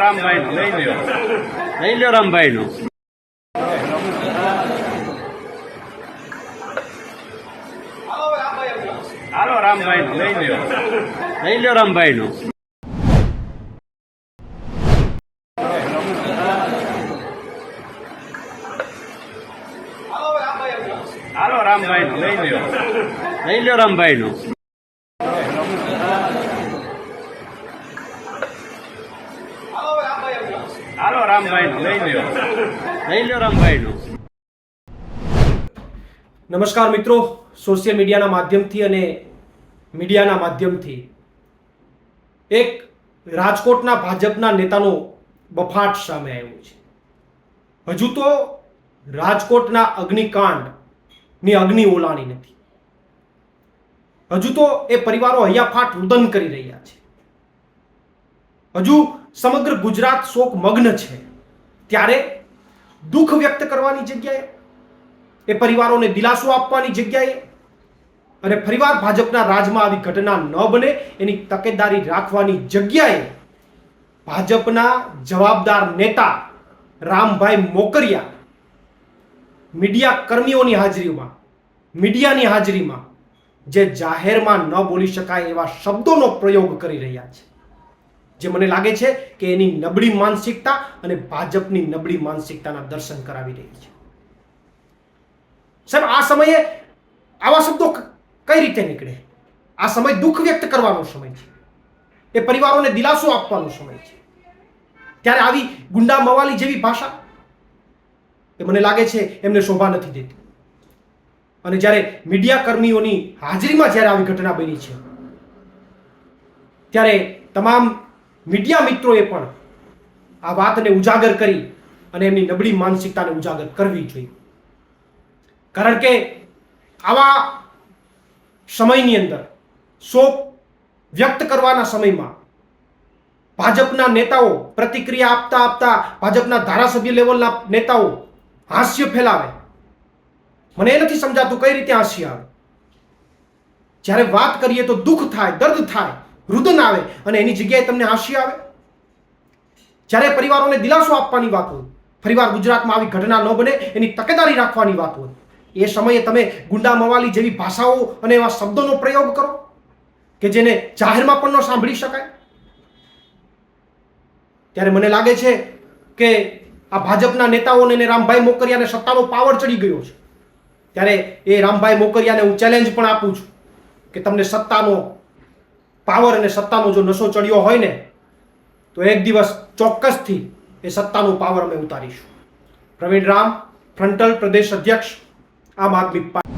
રામભાઈ નો લઈ લ્યો રામભાઈ નો હાલો રામભાઈ નો લઈ લ્યો રામભાઈ નો હાલો રામભાઈ નો લઈ લ્યો રામભાઈ નો હાલો રામભાઈ નો લઈ લ્યો રામભાઈ નો નમસ્કાર મિત્રો, સોશિયલ મીડિયાના માધ્યમથી અને મીડિયાના માધ્યમથી એક રાજકોટના ભાજપના નેતાનો બફાટ સામે આવ્યો છે. હજુ તો રાજકોટના અગ્નિકાંડની અગ્નિ ઓલાણી નથી. હજુ તો એ પરિવારો હૈયાફાટ રુદન કરી રહ્યા છે. હજુ સમગ્ર ગુજરાત શોક મગ્ન છે. ત્યારે દુઃખ વ્યક્ત કરવાની જગ્યાએ, એ પરિવારોને દિલાસો આપવાની જગ્યાએ અને ફરીવાર ભાજપના રાજમાં આવી ઘટના ન બને એની તકેદારી રાખવાની જગ્યાએ ભાજપના જવાબદાર નેતા રામભાઈ મોકરિયા મીડિયા કર્મીઓની હાજરીમાં, મીડિયાની હાજરીમાં જે જાહેરમાં ન બોલી શકાય એવા શબ્દોનો પ્રયોગ કરી રહ્યા છે, જે મને લાગે છે કે એની નબળી માનસિકતા અને ભાજપની નબળી માનસિકતાના દર્શન કરાવી રહી છે. સાહેબ, આ સમયે આવા શબ્દો કઈ રીતે નીકળે? આ સમય દુઃખ વ્યક્ત કરવાનો સમય છે. એ પરિવારોને દિલાસો આપવાનો સમય છે. ત્યારે આવી ગુંડા મવાલી જેવી ભાષા એ મને લાગે છે એમને શોભા નથી દેતી. અને જ્યારે મીડિયા કર્મીઓની હાજરીમાં જ્યારે આવી ઘટના બની છે, ત્યારે તમામ મીડિયા મિત્રોએ પણ આ વાતને ઉજાગર કરી અને એમની નબળી માનસિકતાને ઉજાગર કરવી જોઈએ. કારણ કે આવા સમયની અંદર શોક વ્યક્ત કરવાના સમયમાં ભાજપના નેતાઓ પ્રતિક્રિયા આપતા ભાજપના ધારાસભ્ય લેવલના નેતાઓ હાસ્ય ફેલાવે. મને એ નથી સમજાતું કઈ રીતે હાસ્ય આવે. જ્યારે વાત કરીએ તો દુઃખ થાય, દર્દ થાય, રુદન આવે અને એની જગ્યાએ તમને હાસ્ય આવે. જ્યારે પરિવારોને દિલાસો આપવાની વાત હોય, ફરીવાર ગુજરાતમાં આવી ઘટના ન બને એની તકેદારી રાખવાની વાત હોય, એ સમયે તમે ગુંડા મવાલી જેવી ભાષાઓ અને એવા શબ્દોનો પ્રયોગ કરો કે જેને જાહેરમાં પણ ન સાંભળી શકાય. ત્યારે મને લાગે છે કે આ ભાજપના નેતાઓને અને રામભાઈ મોકરિયાને સત્તાનો પાવર ચડી ગયો છે. ત્યારે એ રામભાઈ મોકરિયાને હું ચેલેન્જ પણ આપું છું કે તમને સત્તાનો પાવર અને સત્તાનો જો નશો ચડ્યો હોય ને તો એક દિવસ ચોક્કસથી એ સત્તાનો પાવર અમે ઉતારીશું. પ્રવીણ રામ, ફ્રન્ટલ પ્રદેશ અધ્યક્ષ, આમ આદમી પાર્ટી.